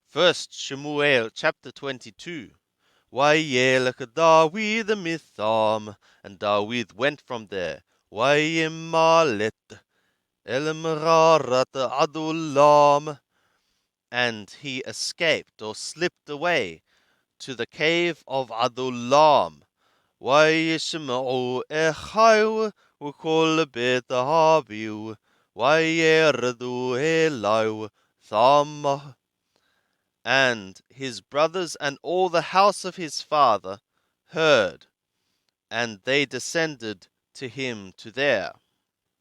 First Shemuel chapter 22. Vayelech David mitham, and David went from there. Vayimalet el-Merarat Adullam, and he escaped or slipped away to the cave of Adullam. Vayishma'u Echayu u'kol bet Ahaviu, Vayerdu Elau Thamah. And his brothers and all the house of his father heard, and they descended to him to there.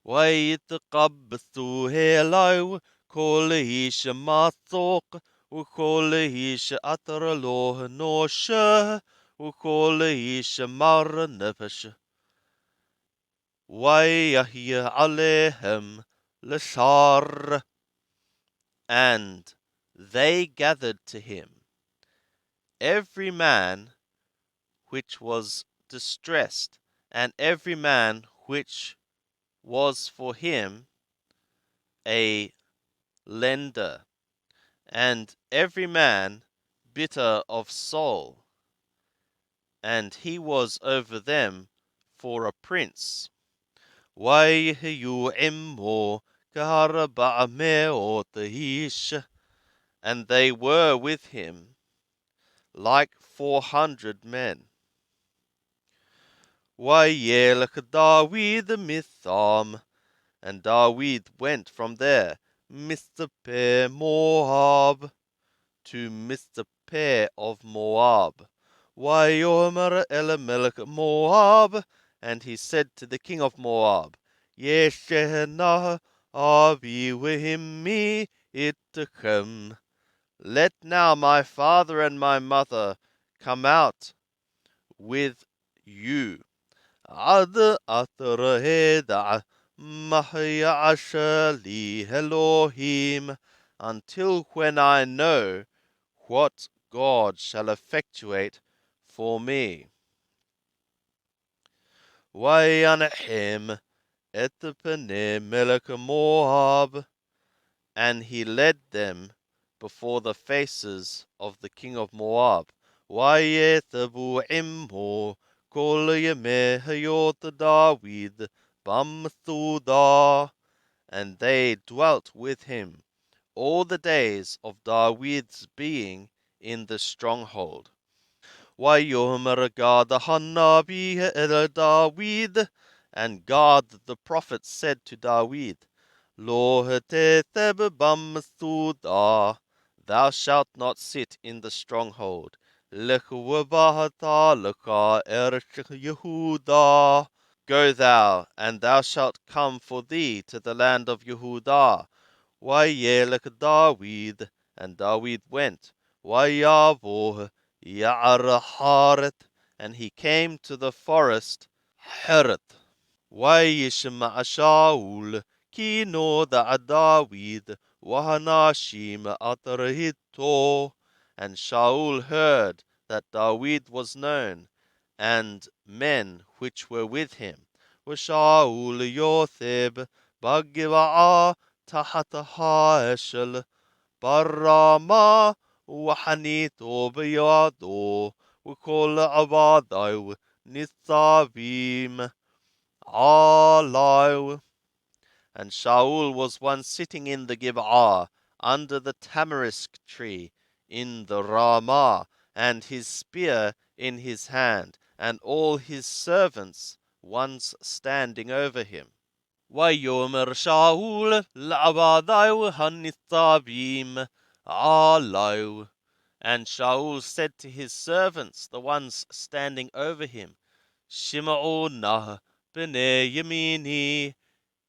ويتقبضوا هلاو كل إيش معثوق وكل إيش أثر له نوشه وكل إيش مر نفش ويحيى عليهم لشار. And they gathered to him, every man which was distressed, and every man which was for him a lender, and every man bitter of soul, and he was over them for a prince. وَيْهِيُّ إِمُّ كَهَرَبَعْمَئُ إِيشٍ, and they were with him like 400 men. وَيَلْكَ David mitham, and David went from there, Mizpeh Moab, to Mizpeh of Moab. Vayomer Elimelech Moab, and he said to the king of Moab, Yeshena avi v'himmi itchem. Let now my father and my mother come out with you. Ad atraheda mahya li Elohim, until when I know what God shall effectuate for me. Vayanahim et pnei melech Moab, and he led them before the faces of the king of Moab. Vayethavu immo kol yemei hayot David bamthudah, and they dwelt with him all the days of David's being in the stronghold. Vayomer Gad Hanavi el David, and God the prophet said to David, Lo hetetheb bamthudah, thou shalt not sit in the stronghold. Lech v'vahata lecha erech Yehudah, go thou, and thou shalt come for thee to the land of Yehudah. Vayelech David, and David went. Vayavoh Ya'ar Haret, and he came to the forest Heret. Vayishma Shaul ki noda David Wahanashim atarhito, and Shaul heard that David was known, and men which were with him. Shaul Yotheb Bagiva'ah تحت هاشل برama وحنيته بياضه وكل عباده نثابيم علاو. And Shaul was one sitting in the Gib'ah under the tamarisk tree in the Ramah, and his spear in his hand, and all his servants once standing over him. ויאמר שאול לעבדיו הניצבים עליו. And Shaul said to his servants, the ones standing over him, Shim'u nah b'nei Yemini,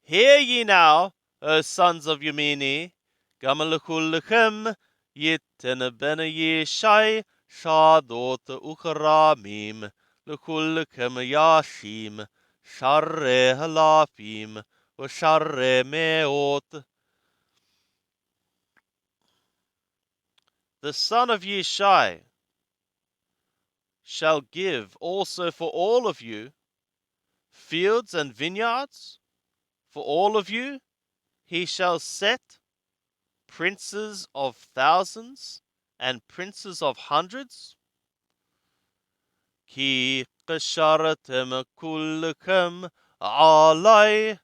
hear ye now, O sons of Yemini, Gamalkulchem yitten ben Yeshai shadot uchramim, Lukulchem yashim, Sharre halafim, Sharre meot. The son of Yeshai shall give also for all of you fields and vineyards, for all of you he shall set princes of thousands and princes of hundreds? Ki qasharatem kullukum alai,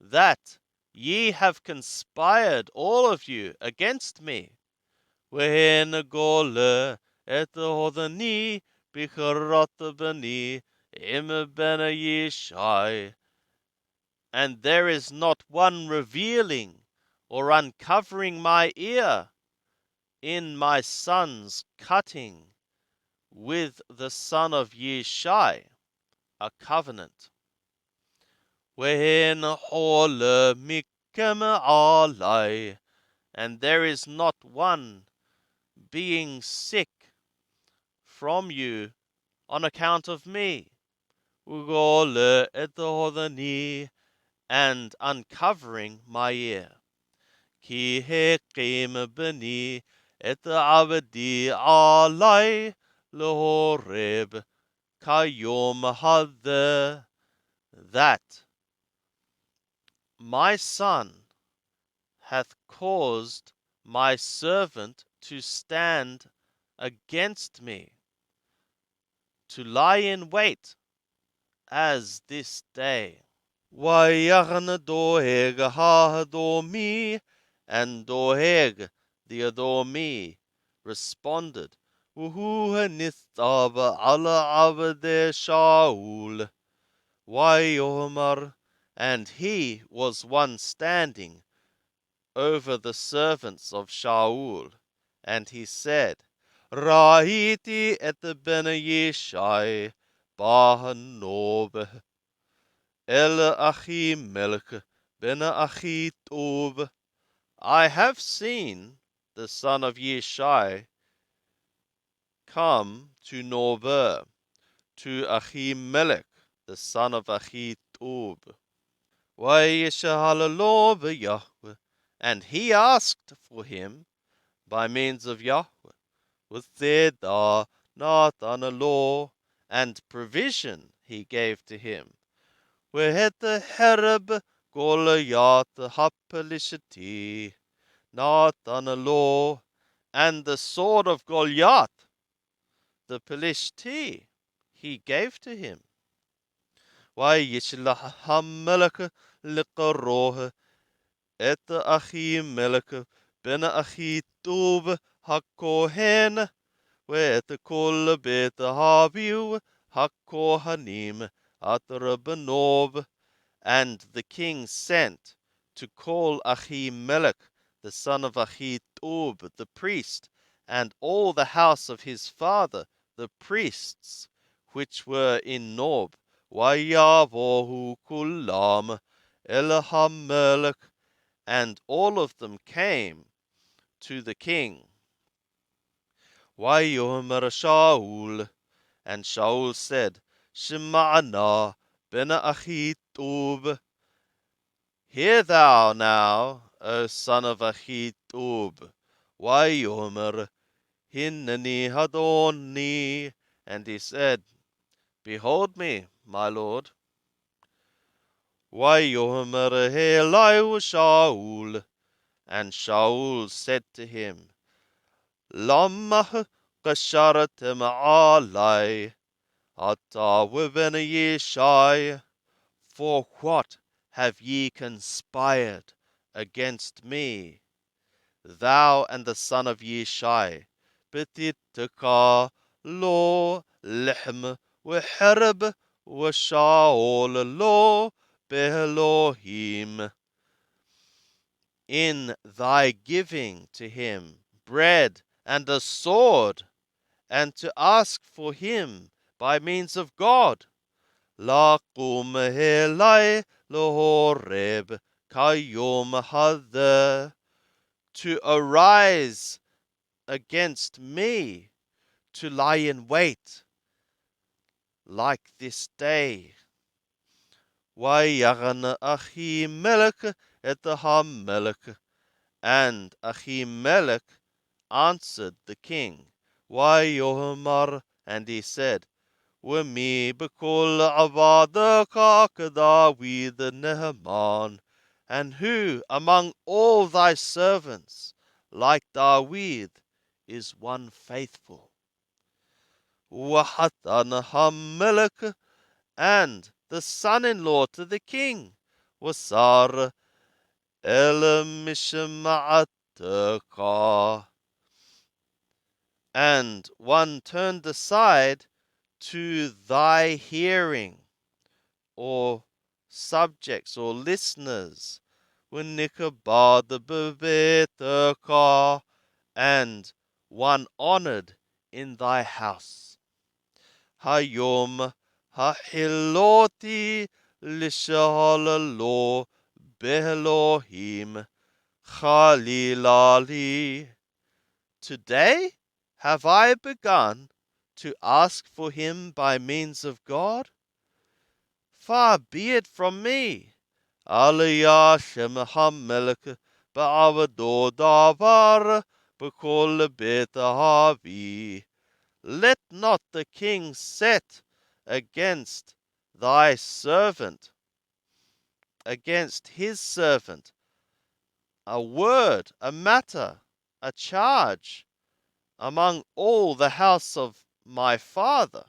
that ye have conspired all of you against me. When gole et hodani bicharot bani im ben Yishai, and there is not one revealing or uncovering my ear in my son's cutting with the son of Yishai, a covenant. When hole mikem alai, and there is not one being sick from you on account of me. Ugole etohodani, and uncovering my ear. Ki hekim beni et avdi alai lohoreb kayom hadeh, that my son hath caused my servant to stand against me, to lie in wait as this day. Vayachn doeg ha-Adomi, and Doeg the Adomi responded, Uhu nithab ala avde Shaul, Vayomar, and he was one standing over the servants of Shaul, and he said, Ra'iti et ben Yishai ba-Nob El Achimelech ben Achitub. I have seen the son of Yishai come to Nob, to Achimelech, the son of Achitub. Vayishalalo Yahweh, and he asked for him by means of Yahweh, with Zedar, Nathan a law, and provision he gave to him. Vehet hereb Goliath hapelishati, Nathan a law, and the sword of Goliath, the Pelishti, he gave to him. Vayishlah hamelech liqaroh et Achimelech ben Achitub hakohen, ואת כל בית הביאו הכהנים אתר בנוב. And the king sent to call Achimelech, the son of Achitub, the priest, and all the house of his father, the priests, which were in Nob. Vayavohu kulam el Hamelech, and all of them came to the king. Vayomer Shaul, and Shaul said, Shema'ana ben Achitub, hear thou now, O son of Achitub. Vayomer Hineni Hadoni, and he said, Behold me, my lord. Vayomer Helai Shaul, and Shaul said to him, Lamah qasharatem alai, ata weben Yishai, for what have ye conspired against me, thou and the son of Yishai? Betitaka lo lehm wehereb weshaol lo behelohim, in thy giving to him bread and a sword, and to ask for him by means of God. Laqum helai lohoreb kayom hadeh, to arise against me, to lie in wait like this day. Vayachn Achimelech et Hamelech, and Achimelech answered the king. Vayomar, and he said, Wemi bekol avadaka David Nehman, and who among all thy servants like David is one faithful. وحسن Hamelech, and the son-in-law to the king, Wasar Elamishma'ataka, and one turned aside to thy hearing, or subjects or listeners, Winikabadabetaka, and one honored in thy house. Hayom hahiloti lishalalo behelohim Khalilali. Today have I begun to ask for him by means of God? Far be it from me. Aliyah Shem HaMelech ba'avado davar b'kol bet ahavi. Let not the king set against thy servant, against his servant, a word, a matter, a charge among all the house of my father.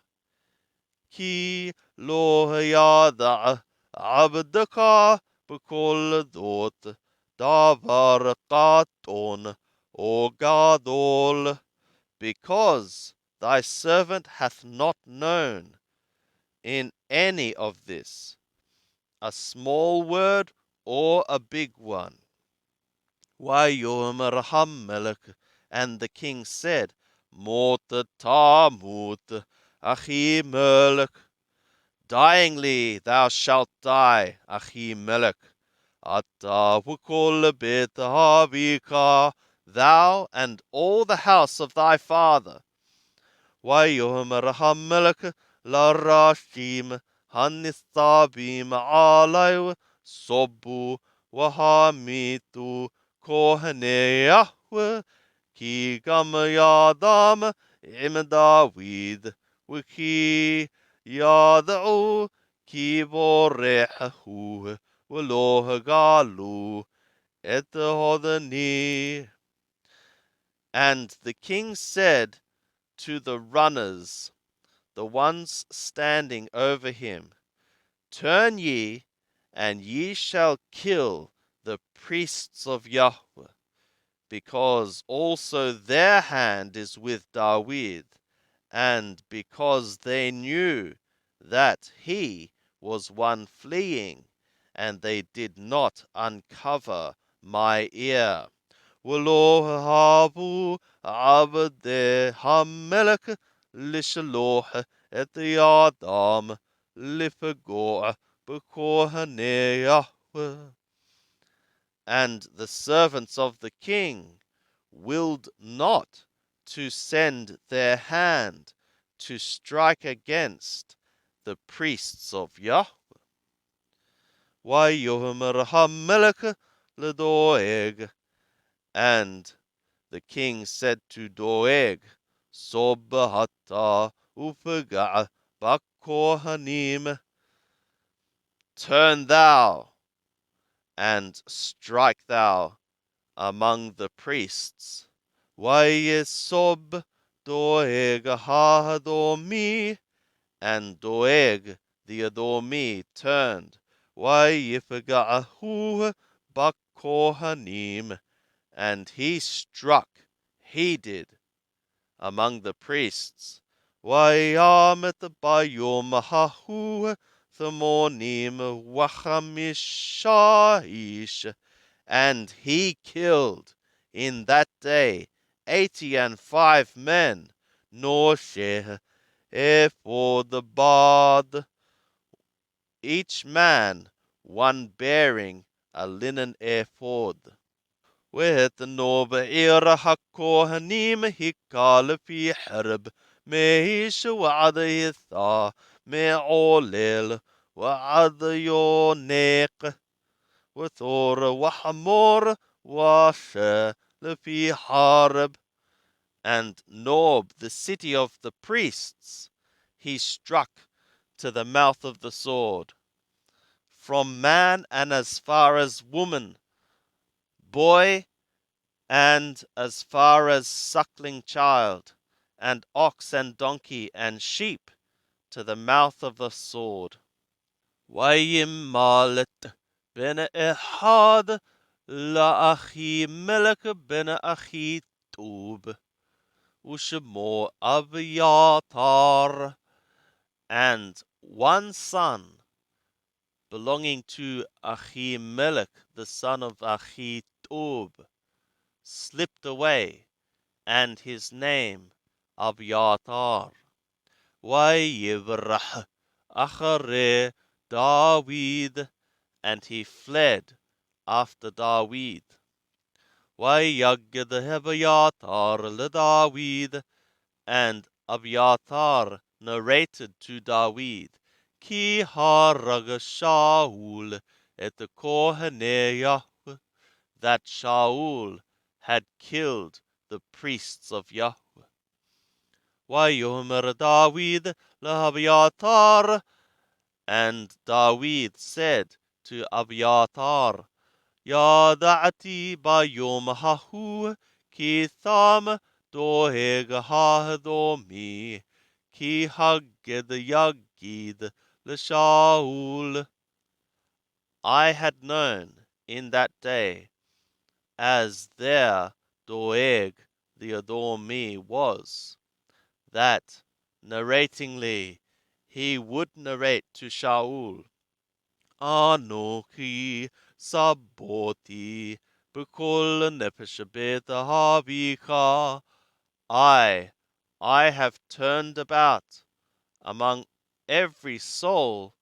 Ki lo yada abdaka b'kol dot davar qaton o gadol, because thy servant hath not known in any of this, a small word or a big one. Wayomer Hamelech, and the king said, Mot tamut Achimelech, dyingly thou shalt die, Achimelech. Ata v'kol bet havika, thou and all the house of thy father. Wayomer Hamelech larashim hanistabim alay sobu wahamitu kohane Yahweh ki gam yadam im David wiki yadau ki borehu v'lo galu et hodani. And the king said to the runners, the ones standing over him, Turn ye, and ye shall kill the priests of Yahweh, because also their hand is with David, and because they knew that he was one fleeing, and they did not uncover my ear. ולא אהבו עבדי המלך לשלוח את ידם לפגוע בכהני Yahweh. And the servants of the king willed not to send their hand to strike against the priests of Yahweh. ויאמר המלך לדואג, and the king said to Doeg, Sobahata ufaga bakohanim, turn thou and strike thou among the priests. Wayesob Doeg ha-Adomi, and Doeg the Adomi turned. Wayifaga'ahu bakohanim, and he struck, he did, among the priests. Wayamet bayom hahu thamonim wachamishahish, and he killed in that day 85 men, nosheh for the bad, each man one bearing a linen ephod. واتنو بعير حكوهنيم هكال في حرب ميش وعد يثا معولل وعد يونيق وثور وحمور واشا في حرب. And Nob, the city of the priests, he struck to the mouth of the sword. From man and as far as woman, boy and as far as suckling child, and ox and donkey and sheep, to the mouth of the sword. ويمالت بن إحاد لأخي ملك بن أخي توب وشمو أبياتار, and one son belonging to Achimelech, the son of Achitub, slipped away, and his name Abiatar. Wayivrah Achare David, and he fled after David. Wayagid Abiatar LeDavid, and Abiatar narrated to David, Ki harag Shaul et Kohaneyah, that Shaul had killed the priests of Yahweh. Wayomer David leAbiatar, and David said to Abiatar, Yada'ati bayom hahu ki tham doeg hadomi ki haged yagid l'Shaul. I had known in that day, as there Doeg the Adomi was, that, narratingly, he would narrate to Shaul, Anochi saboti b'kol nefesh habika. I have turned about among every soul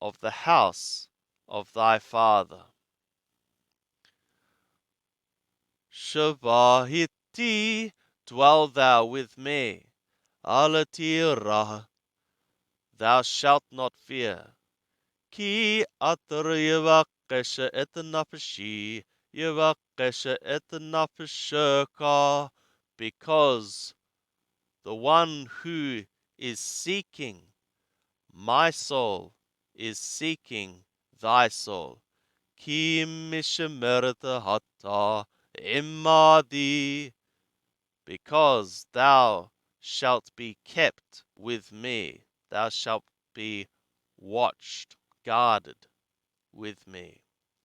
of the house of thy father. Shavahiti, dwell thou with me. Alatira, thou shalt not fear. Ki atar yivakesha et nafshi, yivakesha et nafshaka, because the one who is seeking my soul is seeking thy soul. Ki mishemerta hata imadi, because thou shalt be kept with me, thou shalt be watched, guarded with me.